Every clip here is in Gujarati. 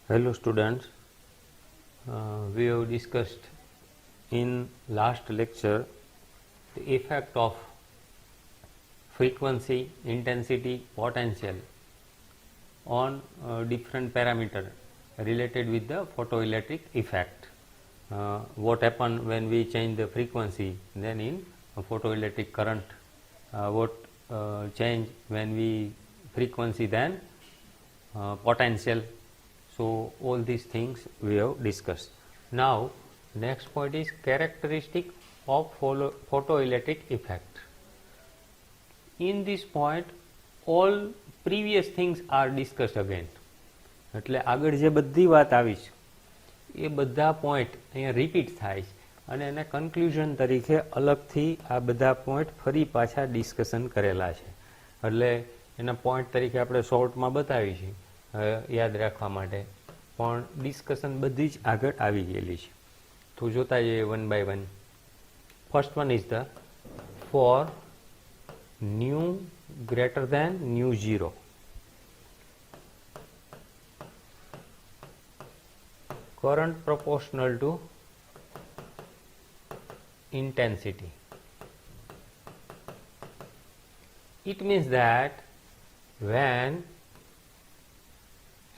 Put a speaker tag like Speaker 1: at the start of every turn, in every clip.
Speaker 1: Hello students, we have discussed in last lecture the effect of frequency, intensity, potential on different parameter related with the photoelectric effect. What happen when we change the frequency, then in photoelectric current, what change when we frequency, then potential. So all these things we have discussed. Now next point is characteristic of photoelectric effect. In this point all previous things are discussed again. એટલે આગળ જે બધી વાત આવી છે એ બધા પોઈન્ટ અહીંયા રિપીટ થાય છે અને એને કન્ક્લુઝન તરીકે અલગથી આ બધા પોઈન્ટ ફરી પાછા ડિસ્કશન કરેલા છે. એટલે એના પોઈન્ટ તરીકે આપણે શોર્ટમાં બતાવી છે યાદ રાખવા માટે, પણ ડિસ્કશન બધી જ આગળ આવી ગયેલી છે. તો જોતા જઈએ one by one. First one is the for nu greater than nu zero, current proportional to intensity. It means that when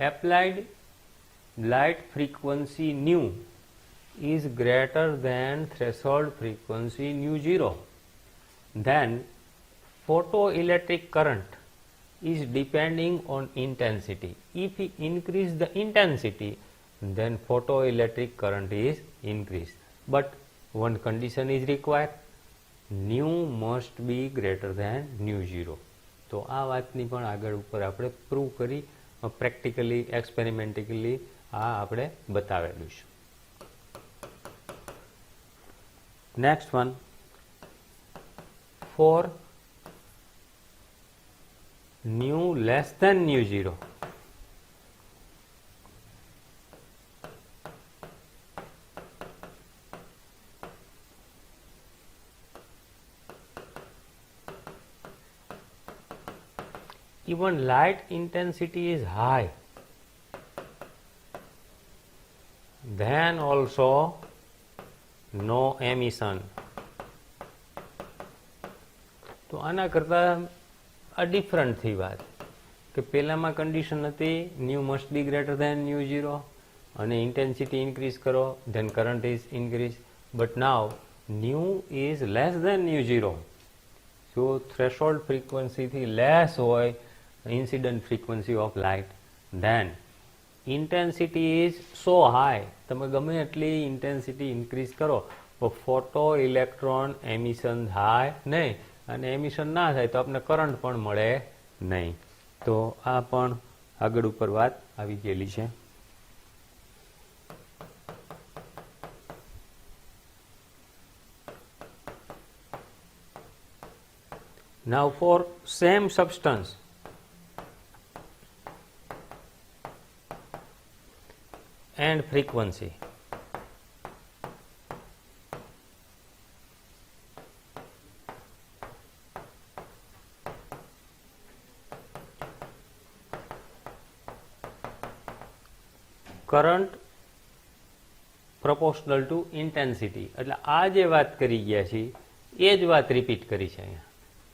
Speaker 1: applied light frequency nu is greater than threshold frequency nu zero, then photoelectric current is depending on intensity. If we increase the intensity, then photoelectric current is increased. But one condition is required, nu must be greater than nu zero. તો આ વાતની પણ આગળ ઉપર આપણે પ્રૂવ કરી પ્રેક્ટિકલી એક્સપેરિમેન્ટિકલી આ આપણે બતાવેલું છે. Next one, for nu less than nu zero, even light intensity is high, then also no emission. તો આના કરતા આ ડિફરન્ટ થઈ વાત કે પહેલામાં કન્ડિશન હતી nu must be greater than nu zero અને ઇન્ટેન્સિટી ઇન્ક્રીઝ કરો then current is increase, but now nu is less than nu zero. જો થ્રેશોલ્ડ ફ્રીક્વન્સીથી લેસ હોય incident frequency of light, then intensity is so high, તમે ગમે એટલી ઇન્ટેન્સિટી ઇન્ક્રીઝ કરો તો ફોટો ઇલેક્ટ્રોન એમિશન થાય નહીં, અને એમિશન ના થાય તો આપણને કરંટ પણ મળે નહીં. તો આ પણ આગળ ઉપર વાત આવી ગયેલી છે. Now for same substance and frequency, current proportional to intensity. એટલે આ જે વાત કરી ગયા છે એ જ વાત રિપીટ કરી છે અહીંયા,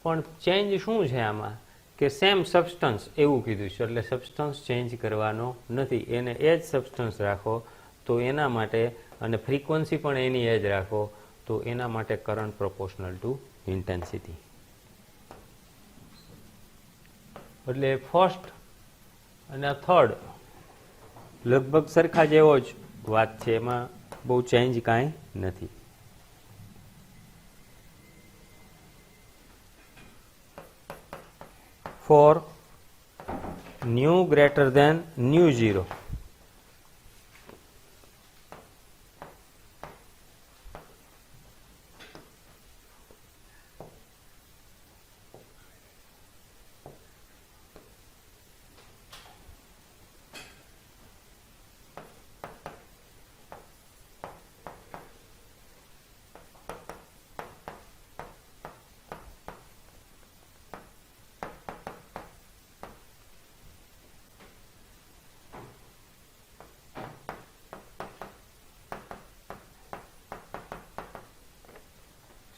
Speaker 1: પણ ચેન્જ શું છે આમાં કે સેમ સબસ્ટન્સ એવું કીધું છે, એટલે સબસ્ટન્સ ચેન્જ કરવાનો નથી, એને એ જ સબસ્ટન્સ રાખો તો એના માટે, અને ફ્રીક્વન્સી પણ એની એ જ રાખો તો એના માટે કરંટ પ્રોપોર્શનલ ટુ ઇન્ટેન્સિટી. એટલે ફર્સ્ટ અને થર્ડ લગભગ સરખા જેવો જ વાત છે, એમાં બહુ ચેન્જ કાંઈ નથી. For nu greater than nu zero,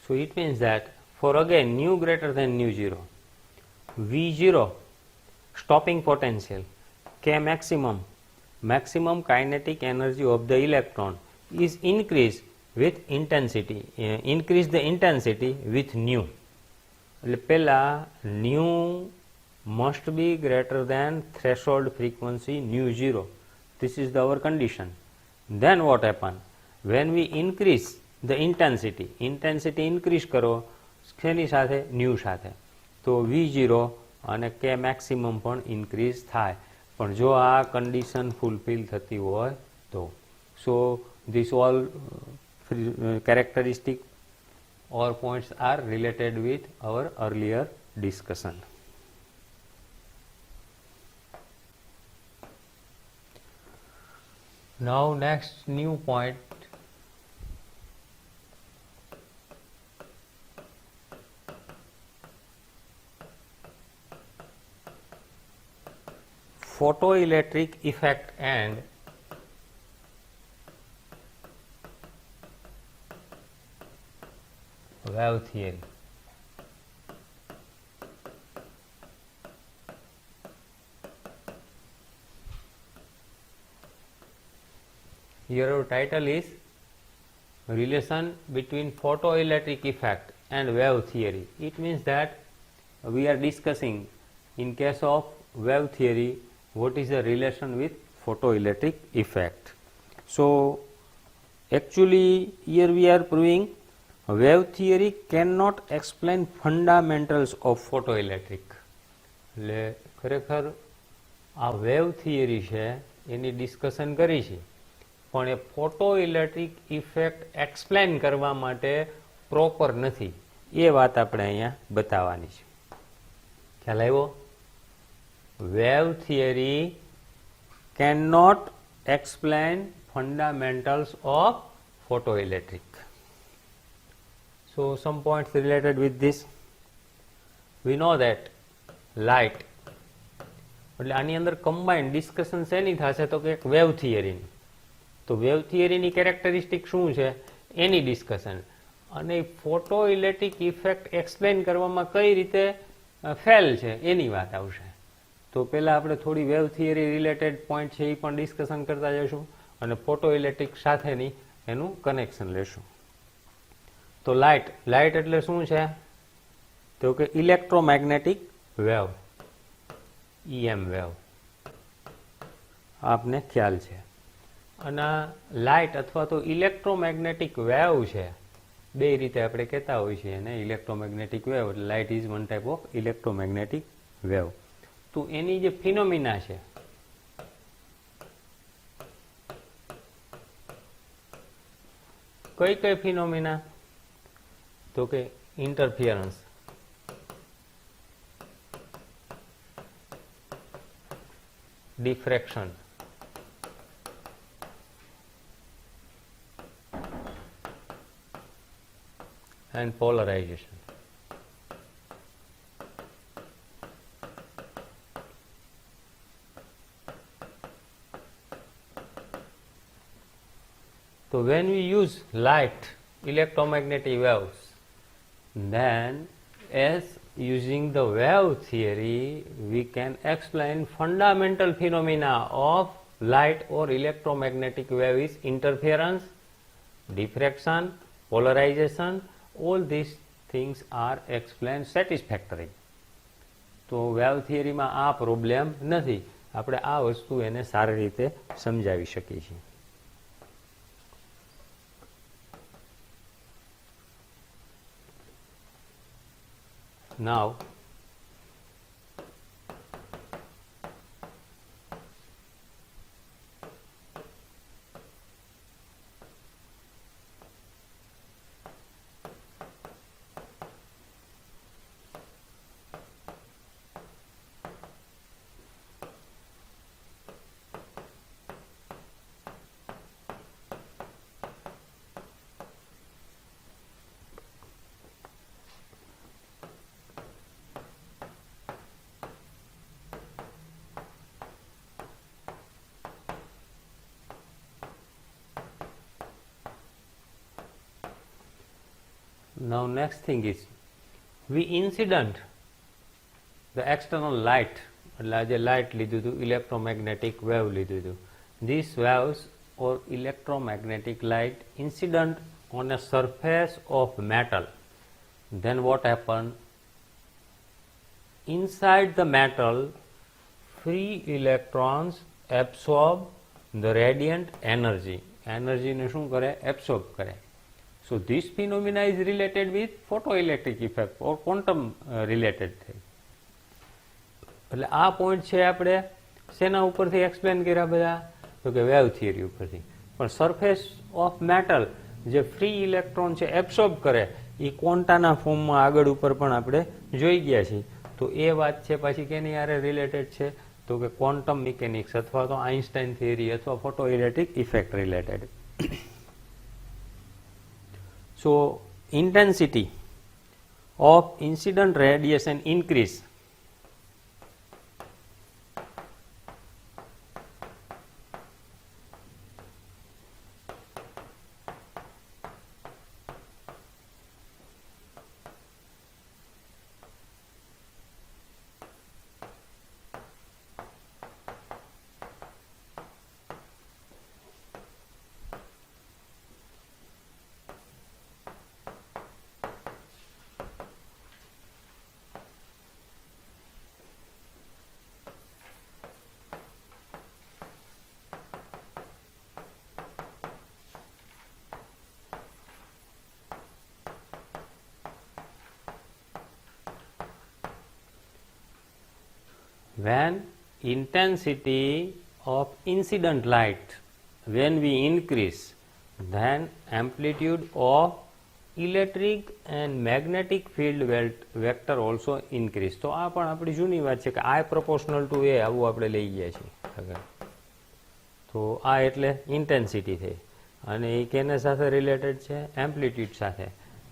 Speaker 1: So it means that for again nu greater than nu zero, V0 stopping potential, K maximum, maximum kinetic energy of the electron is increased with intensity, increase the intensity with nu. એટલે પહેલા nu must be greater than threshold frequency nu zero. This is our condition. Then what happen? When we increase the intensity, intensity increase કરો શેની સાથે? nu સાથે. તો V0 અને K maximum પણ increase થાય. પણ જો આ condition fulfill થતી હોય તો. So this all characteristic or points are related with our earlier discussion. Now next new point, photoelectric effect and wave theory. Here our title is relation between photoelectric effect and wave theory. It means that we are discussing in case of wave theory what is the relation with photoelectric effect. So actually here we are proving wave theory cannot explain fundamentals of photoelectric. એટલે ખરેખર આ વેવ થિયરી છે એની ડિસ્કશન કરી છે, પણ એ ફોટો ઇલેક્ટ્રિક ઇફેક્ટ એક્સપ્લેન કરવા માટે પ્રોપર નથી. એ વાત આપણે અહીંયા બતાવવાની છે. ખ્યાલ આવ્યો? Wave theory can not explain fundamentals of photoelectric. So some points related with this. We know that light, એટલે આની અંદર કમ્બાઇન્ડ ડિસ્કશન શેની થશે? તો કે એક વેવ થિયરીની. તો વેવ થિયરીની કેરેક્ટરિસ્ટિક શું છે એની ડિસ્કશન, અને ફોટો ઇલેક્ટ્રિક ઇફેક્ટ એક્સપ્લેન કરવામાં કઈ રીતે ફેલ છે એની વાત આવશે. તો પહેલા આપણે થોડી વેવ થિયરી રિલેટેડ પોઈન્ટ છે એ પણ ડિસ્કશન કરતા જઈશું, અને ફોટો ઇલેક્ટ્રિક સાથેની એનું કનેક્શન લેશું. તો લાઇટ એટલે શું છે? તો કે ઇલેક્ટ્રોમેગ્નેટિક વેવ, EM વેવ, આપને ખ્યાલ છે. અને લાઇટ અથવા તો ઇલેક્ટ્રોમેગ્નેટિક વેવ છે, બે રીતે આપણે કહેતા હોઈએ છીએ એને. ઇલેક્ટ્રોમેગ્નેટિક વેવ એટલે light is one type of electromagnetic wave. તો એની જે ફિનોમિના છે, કઈ કઈ ફિનોમિના? તો કે interference, diffraction, and polarization. So when we use light, electromagnetic waves, then as using the wave theory we can explain fundamental phenomena of light or electromagnetic wave is interference, diffraction, polarization. All these things are explained satisfactory. તો વેવ થિયરીમાં આ પ્રોબ્લેમ નથી, આપણે આ વસ્તુ એને સારી રીતે સમજાવી શકીએ છીએ. Now Now next thing is we incident the external light, એટલે આ જે લાઇટ લીધું હતું ઇલેક્ટ્રોમેગ્નેટિક વેવ લીધું હતું. These waves or electromagnetic light incident on a surface of metal. Then what happened? Inside the metal, free electrons absorb the radiant energy. Energy ને શું કરે? Absorb કરે. So this phenomena is related with photoelectric effect or quantum related thing. એટલે આ પોઈન્ટ છે આપણે શેના ઉપરથી એક્સપ્લેન કર્યા બધા? તો કે વેવ થિયરી ઉપરથી. પણ સરફેસ ઓફ મેટલ જે ફ્રી ઇલેક્ટ્રોન છે એબ્સોર્બ કરે એ ક્વોન્ટાના ફોર્મમાં આગળ ઉપર પણ આપણે જોઈ ગયા છીએ. તો એ વાત છે પાછી કેની હારે રિલેટેડ છે? તો કે ક્વોન્ટમ મિકેનિક્સ અથવા તો આઇન્સ્ટાઇન થિયરી અથવા photo electric effect related. So intensity of incident radiation increase when intensity of incident light when we increase, then amplitude of electric and magnetic field vector also increase. તો આ પણ આપણી જૂની વાત છે કે I proportional to A આવું આપણે લઈ ગયા છીએ. તો આ એટલે ઇન્ટેન્સિટી થઈ અને એ કેને સાથે રિલેટેડ છે? એમ્પ્લિટ્યુડ સાથે.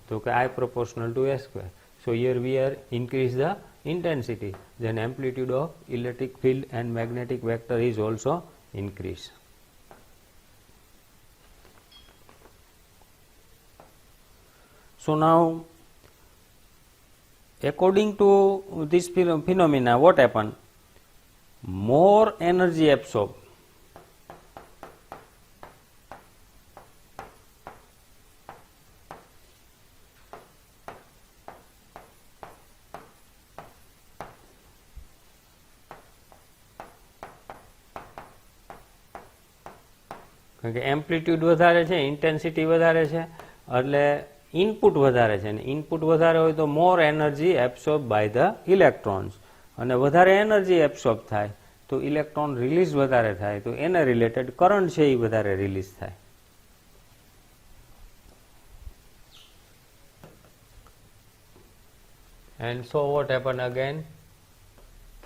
Speaker 1: તો કે I proportional to A square. So here we are increase the intensity, then amplitude of electric field and magnetic vector is also increased. So now according to this phenomena what happened? More energy absorbed. કારણ કે એમ્પ્લિટ્યુડ વધારે છે, ઇન્ટેન્સિટી વધારે છે એટલે ઇનપુટ વધારે છે, અને ઇનપુટ વધારે હોય તો more energy absorb by the electrons, અને વધારે એનર્જી એબ્સોર્બ થાય તો ઇલેક્ટ્રોન રિલીઝ વધારે થાય, તો એને રિલેટેડ કરંટ છે એ વધારે રિલીઝ થાય. And so what happened again?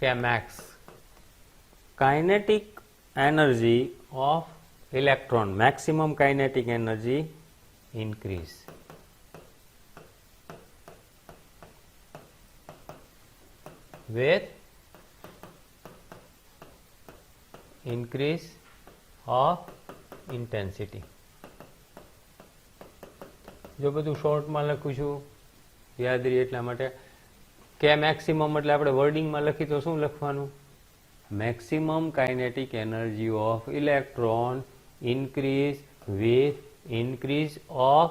Speaker 1: Kmax, kinetic energy of electron, maximum kinetic energy increase. With increase of intensity. જો બધું શોર્ટમાં લખું છું યાદ રહી એટલા માટે કે મેક્સિમમ એટલે આપણે વર્ડિંગમાં લખી તો શું લખવાનું? Maximum kinetic energy of electron increase with increase of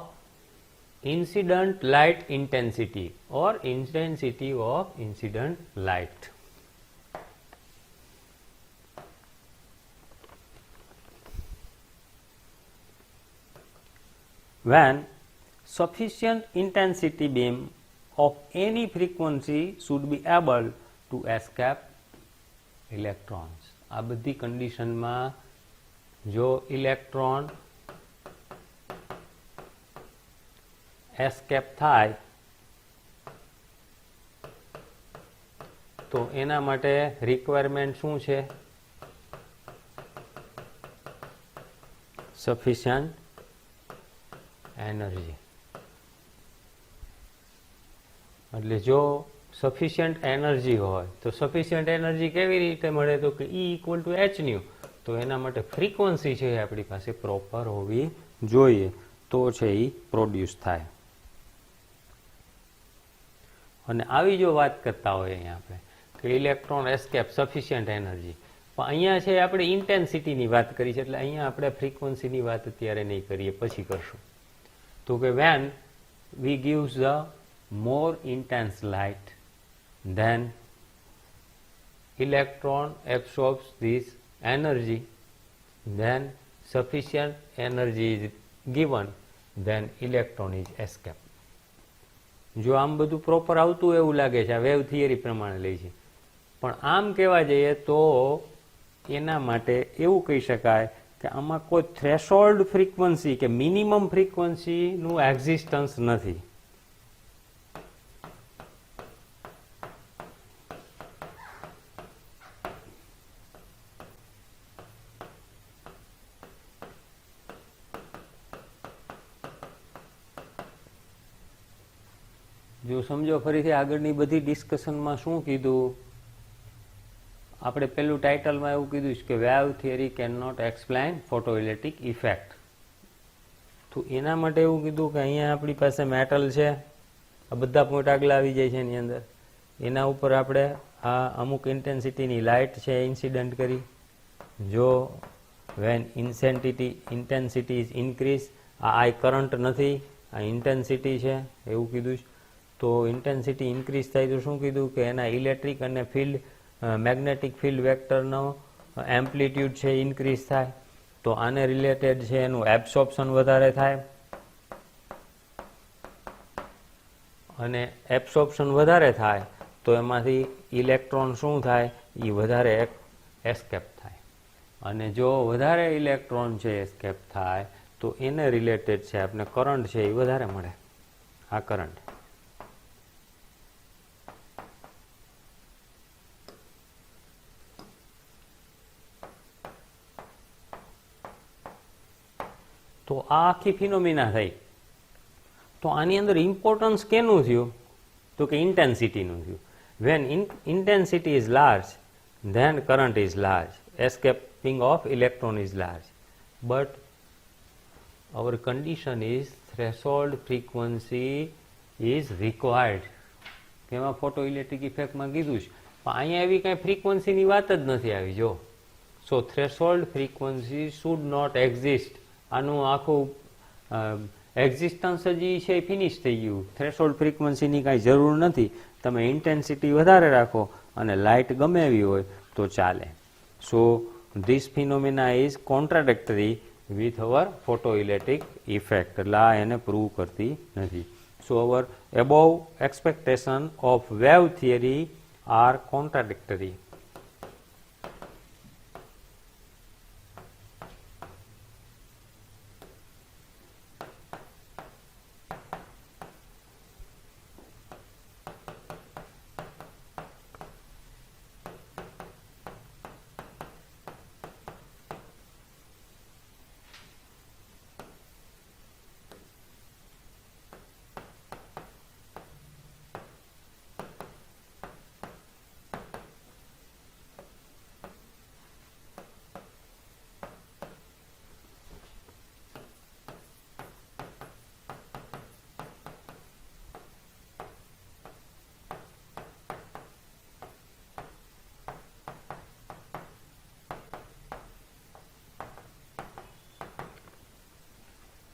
Speaker 1: incident light intensity or intensity of incident light. When sufficient intensity beam of any frequency should be able to escape electrons. આ બધી કન્ડિશનમાં જો ઇલેક્ટ્રોન એસ્કેપ થાય તો એના માટે રિક્વાયરમેન્ટ શું છે? Sufficient energy. એટલે જો સફિશિયન્ટ એનર્જી હોય તો સફિશિયન્ટ એનર્જી કેવી રીતે મળે? તો કે E equal to h new. તો એના માટે ફ્રીક્વન્સી છે આપણી પાસે પ્રોપર હોવી જોઈએ તો છે એ પ્રોડ્યુસ થાય. અને આવી જો વાત કરતા હોય અહીંયા આપણે કે ઇલેક્ટ્રોન એસ્કેપ સફિશિયન્ટ એનર્જી, પણ અહીંયા છે આપણે ઇન્ટેન્સિટીની વાત કરી છે, એટલે અહીંયા આપણે ફ્રીક્વન્સીની વાત અત્યારે નહીં કરીએ, પછી કરશું. તો કે when we gives the more intense light, then electron absorbs this energy, then sufficient energy is given, then electron is escaped. જો આમ બધું પ્રોપર આવતું એવું લાગે છે, આ વેવ થિયરી પ્રમાણે લે છે, પણ આમ કહેવા જઈએ તો એના માટે એવું કહી શકાય કે આમાં કોઈ થ્રેશોલ્ડ ફ્રીક્વન્સી કે મિનિમમ ફ્રીક્વન્સીનું એક્ઝિસ્ટન્સ નથી. જો સમજો ફરીથી આગળની બધી ડિસ્કશનમાં શું કીધું, આપણે પેલું ટાઇટલમાં એવું કીધું છે કે wave theory can not explain photo electric effect. તો એના માટે એવું કીધું કે અહીંયા આપણી પાસે મેટલ છે, આ બધા પોઈન્ટ આગળ આવી જાય છે એની અંદર, એના ઉપર આપણે આ અમુક ઇન્ટેન્સિટીની લાઇટ છે ઇન્સિડન્ટ કરી. જો વેન ઇન્ટેન્સિટી ઇઝ ઇન્ક્રીઝ, આ કરંટ નથી, આ ઇન્ટેન્સિટી છે એવું કીધું છે. તો ઇન્ટેન્સિટી ઇન્ક્રીઝ થાય તો શું કીધું કે એના ઇલેક્ટ્રિક અને ફિલ્ડ મેગ્નેટિક ફિલ્ડ વેક્ટરનો એમ્પ્લિટ્યુડ છે ઇન્ક્રીઝ થાય. તો આને રિલેટેડ છે એનું એબ્સોર્પ્શન વધારે થાય, અને એબ્સોર્પ્શન વધારે થાય તો એમાંથી ઇલેક્ટ્રોન શું થાય, એ વધારે એસ્કેપ થાય. અને જો વધારે ઇલેક્ટ્રોન છે એસ્કેપ થાય તો એને રિલેટેડ છે આપણે કરંટ છે એ વધારે મળે. આ કરંટ તો આ આખી ફિનોમિના થઈ. તો આની અંદર ઇમ્પોર્ટન્સ કેનું થયું, તો કે ઇન્ટેન્સિટીનું થયું. When intensity is large then current is large, escaping of electron is large, but our condition is threshold frequency is required. એમાં ફોટો ઇલેક્ટ્રિક ઇફેક્ટમાં કીધું છે, પણ અહીંયા એવી કાંઈ ફ્રીક્વન્સીની વાત જ નથી આવી. જો so threshold frequency should not exist. આનું આખું એક્ઝિસ્ટન્સ જ છે ફિનિશ થઈ ગયું. થ્રેશોલ્ડ ફ્રીક્વન્સીની કાંઈ જરૂર નથી. તમે ઇન્ટેન્સિટી વધારે રાખો અને લાઇટ ગમે એવી હોય તો ચાલે. So this phenomena is contradictory with our photoelectric effect. એટલે આ એને પ્રૂવ કરતી નથી. સો અવર above expectation of wave theory are contradictory.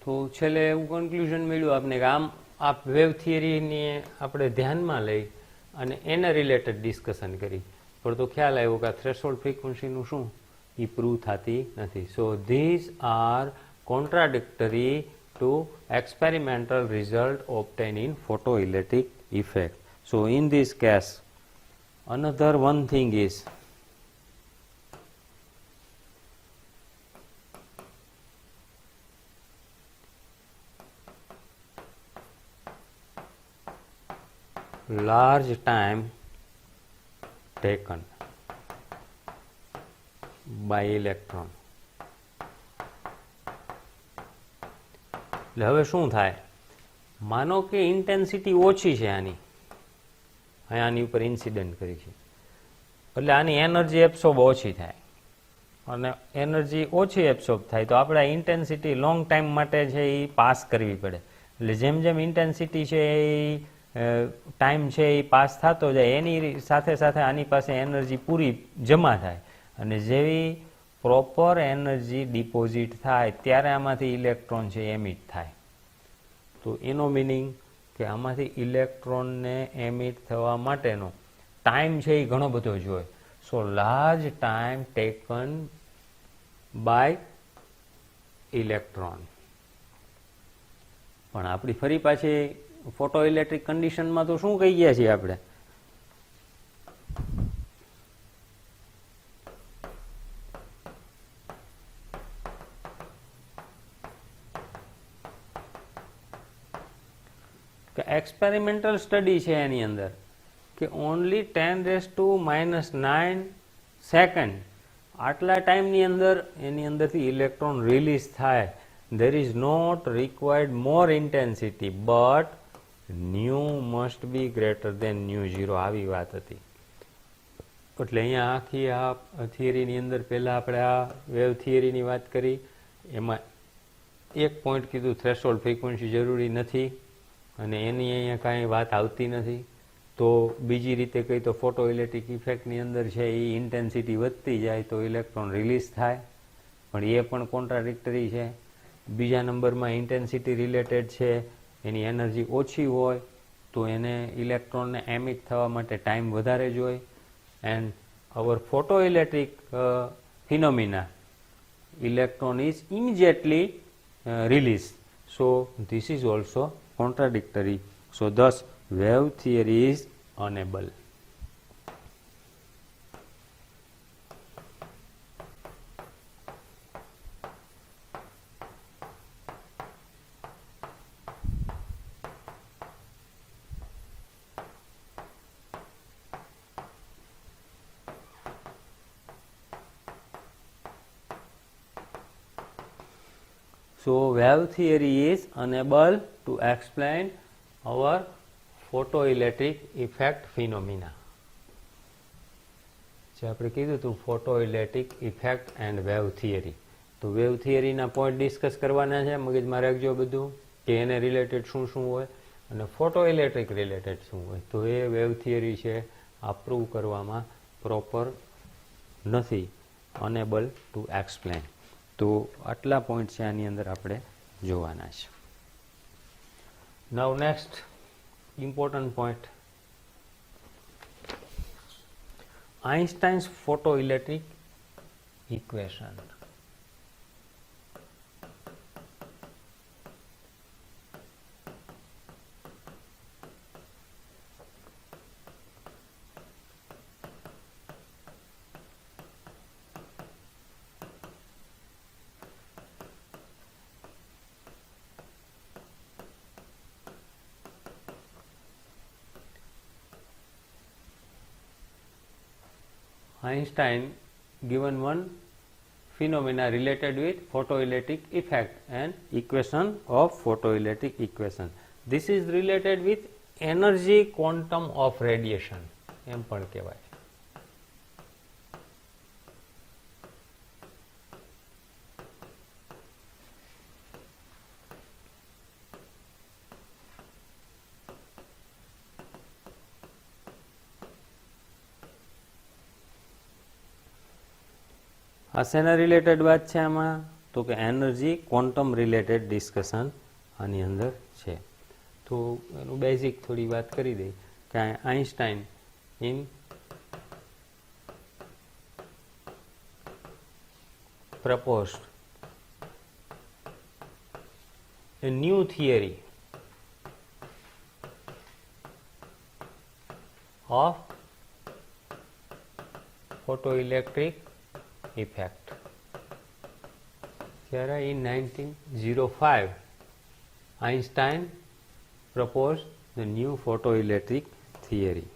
Speaker 1: તો છેલ્લે એવું કન્ક્લુઝન મળ્યું આપને કે આમ આ વેવ થિયરીને આપણે ધ્યાનમાં લઈ અને એને રિલેટેડ ડિસ્કશન કરી, પણ તો ખ્યાલ આવ્યો કે આ થ્રેશોલ્ડ ફ્રીક્વન્સીનું શું એ પ્રૂવ થતી નથી. So this are contradictory to experimental result obtained in photoelectric effect. So in this case another one thing is large time taken by electron. એટલે હવે શું થાય, માનો કે ઇન્ટેન્સિટી ઓછી છે આની, આની ઉપર ઇન્સિડન્ટ કરી છે, એટલે આની એનર્જી એબ્સોર્બ ઓછી થાય, અને એનર્જી ઓછી એબ્સોર્બ થાય તો આપણે ઇન્ટેન્સિટી લોંગ ટાઈમ માટે છે એ પાસ કરવી પડે. એટલે જેમ જેમ ઇન્ટેન્સિટી છે એ ટાઈમ છે એ પાસ થતો જાય એની સાથે સાથે આની પાસે એનર્જી પૂરી જમા થાય અને જેવી પ્રોપર એનર્જી ડિપોઝિટ થાય ત્યારે આમાંથી ઇલેક્ટ્રોન છે એમિટ થાય. તો એનો મિનિંગ કે આમાંથી ઇલેક્ટ્રોનને એમિટ થવા માટેનો ટાઈમ છે એ ઘણો બધો જોઈએ. So large time taken by electron. પણ આપણી ફરી પાછી ફોટો ઇલેક્ટ્રિક કન્ડિશનમાં તો શું કહી ગયા છીએ આપણે? કે એક્સપેરિમેન્ટલ સ્ટડી છે એની અંદર કે ઓનલી 10⁻⁹ સેકન્ડ આટલા ટાઈમની અંદર એની અંદરથી ઇલેક્ટ્રોન રિલીઝ થાય. There is not required more intensity but nu must be greater than nu0. આવી વાત હતી. એટલે અહીંયા આખી આ થિયરીની અંદર પહેલા આપણે આ વેવ થિયરીની વાત કરી. એમાં એક પોઈન્ટ કીધું થ્રેશોલ્ડ ફ્રીક્વન્સી જરૂરી નથી અને એની અહીંયા કાંઈ વાત આવતી નથી. તો બીજી રીતે કહી તો ફોટો ઇલેક્ટ્રિક ઇફેક્ટની અંદર છે એ ઇન્ટેન્સિટી વધતી જાય તો ઇલેક્ટ્રોન રિલીઝ થાય, પણ એ પણ કોન્ટ્રાડિક્ટરી છે. બીજા નંબરમાં ઇન્ટેન્સિટી રિલેટેડ છે, એની એનર્જી ઓછી હોય તો એને ઇલેક્ટ્રોનને એમિટ થવા માટે ટાઈમ વધારે જોઈએ. And hour photo electric phenomena electron is immediately released. So this is also contradictory. So thus wave theory is unable. So wave theory is unable to explain our photoelectric effect phenomena. જે આપણે કીધું હતું photoelectric effect and wave theory. તો wave theory ના પોઈન્ટ ડિસ્કસ કરવાના છે, મગજમાં રાખજો બધું કે એને રિલેટેડ શું શું હોય અને photoelectric રિલેટેડ શું હોય. તો એ wave theory છે આ પ્રૂવ કરવામાં પ્રોપર નથી, unable to explain. તો આટલા પોઈન્ટ છે આની અંદર આપણે જોવાના છે. Now next important point, Einstein's photoelectric equation. Einstein given one phenomena related with photoelectric effect and equation of photoelectric equation. This is related with energy quantum of radiation. એમ પણ કહેવાય. આ શેના રિલેટેડ વાત છે આમાં? તો કે એનર્જી ક્વોન્ટમ રિલેટેડ ડિસ્કશન આની અંદર છે. તો એનું બેઝિક થોડી વાત કરી દઈ કે Einstein in proposed a new theory of photoelectric effect. Here in 1905 Einstein proposed the new photoelectric theory.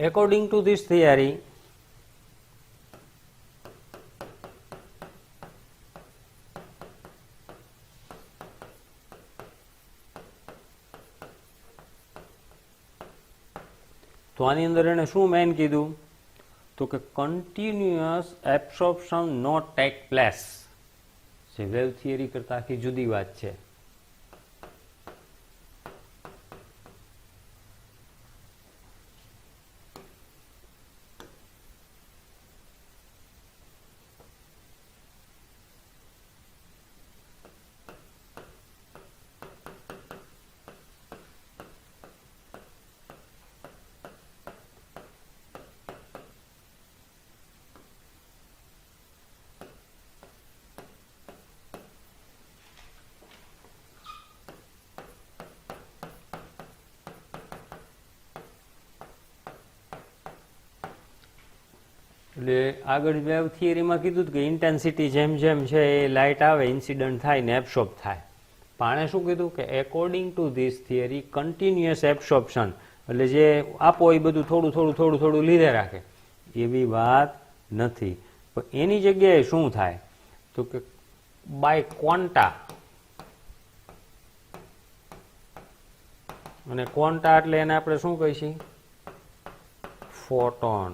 Speaker 1: According to this theory, તો આની અંદર એને શું મેઇન કીધું? તો કે continuous absorption not take place. જે વેવ થિયરી કરતા આખી જુદી વાત છે. એટલે આગળ વેવ થિયરીમાં કીધું કે ઇન્ટેન્સિટી જેમ જેમ છે એ લાઇટ આવે ઇન્સિડન્ટ થાય ને એબ્સોર્બ થાય. પણ આણે શું કીધું કે according to this theory continuous absorption, એટલે જે આપો એ બધું થોડું થોડું થોડું થોડું લીધે રાખે એવી વાત નથી. પણ એની જગ્યાએ શું થાય તો કે બાય ક્વોન્ટા, અને ક્વોન્ટા એટલે એને આપણે શું કહીશું ફોટોન,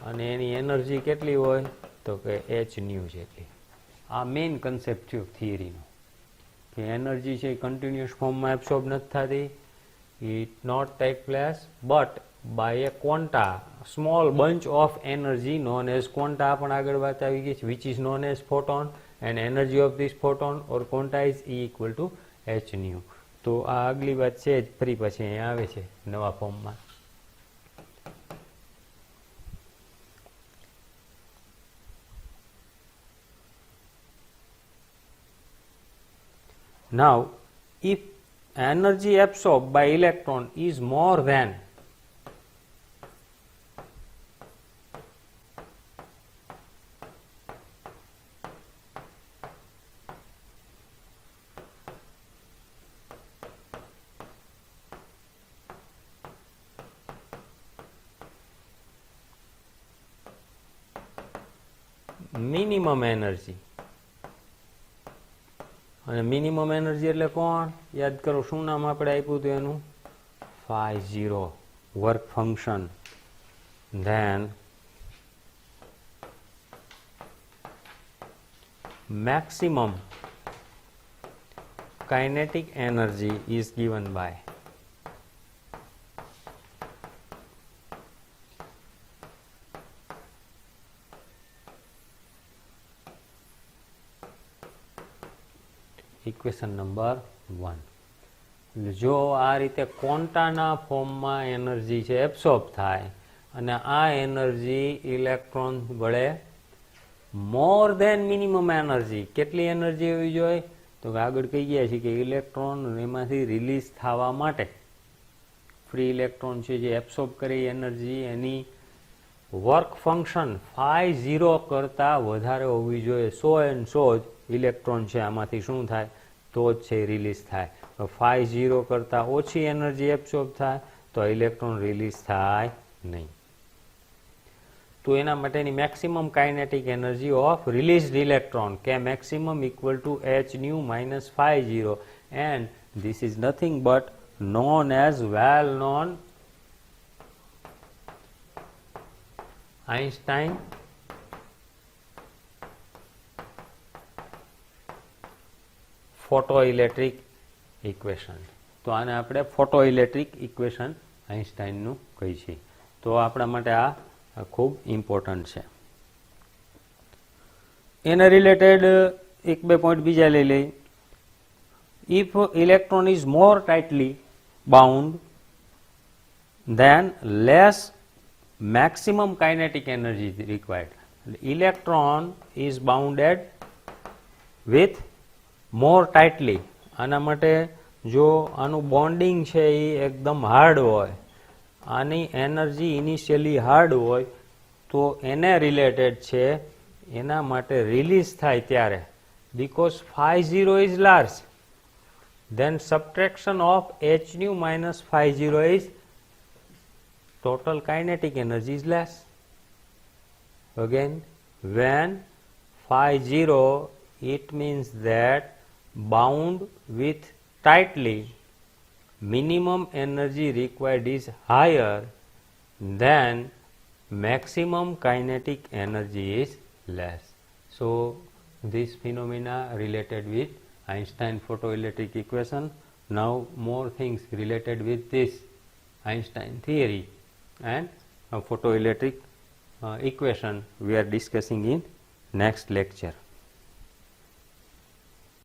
Speaker 1: અને એની એનર્જી કેટલી હોય તો કે h nu જેટલી. આ મેઇન કન્સેપ્ટ થયો થિયરીનો કે એનર્જી છે એ કન્ટિન્યુઅસ ફોર્મમાં એબ્સોર્બ નથી થતી, it not take place but by a quanta small bunch of energy known as quanta, પણ આગળ વાત આવી ગઈ છે, which is known as photon and energy of this photon or quanta is equal to h nu. તો આ આગલી વાત છે જ ફરી પછી અહીંયા આવે છે નવા ફોર્મમાં. Now, if energy absorbed by electron is more than minimum energy, અને મિનિમમ એનર્જી એટલે કોણ યાદ કરો, શું નામ આપણે આપ્યું હતું એનું phi0 work function, then maximum kinetic energy is given by equation number 1. જો આ રીતે ક્વોન્ટાના ફોર્મમાં એનર્જી છે એબ્સોર્બ થાય અને આ એનર્જી ઇલેક્ટ્રોન વડે મોર ધેન મિનિમમ એનર્જી, કેટલી એનર્જી હોવી જોઈએ તો કે આગળ કહી ગયા છે કે ઇલેક્ટ્રોન એમાંથી રિલીઝ થવા માટે ફ્રી ઇલેક્ટ્રોન છે જે એબ્સોર્બ કરે એનર્જી એની વર્ક ફંક્શન phi0 કરતા વધારે હોવી જોઈએ. 100 જ ઇલેક્ટ્રોન છે આમાંથી શું થાય તો જ છે રિલીઝ થાય. phi0 કરતા ઓછી એનર્જી એબ્સોર્બ થાય તો ઇલેક્ટ્રોન રિલીઝ થાય નહીં. તો એના માટેની maximum kinetic energy of released electron કે maximum equal to h nu minus phi0, and this is nothing but known as well known Einstein photoelectric equation. તો આને આપણે photoelectric equation આઇન્સ્ટાઇનનું કહી છે. તો આપણા માટે આ ખૂબ ઇમ્પોર્ટન્ટ છે. એના રિલેટેડ એક બે પોઈન્ટ બીજા લઈ લઈ. If electron is more tightly bound then less maximum kinetic energy is required. Electron is bounded with more tightly. આના માટે જો આનું બોન્ડિંગ છે એ એકદમ હાર્ડ હોય, આની એનર્જી ઇનિશિયલી હાર્ડ હોય તો એને રિલેટેડ છે, એના માટે રિલીઝ થાય ત્યારે because phi0 is large, then subtraction of h nu minus phi0 is total kinetic energy is less. Again, when phi0, it means that bound with tightly, minimum energy required is higher than maximum kinetic energy is less. So this phenomena related with Einstein photoelectric equation. Now more things related with this Einstein theory and photoelectric equation we are discussing in next lecture.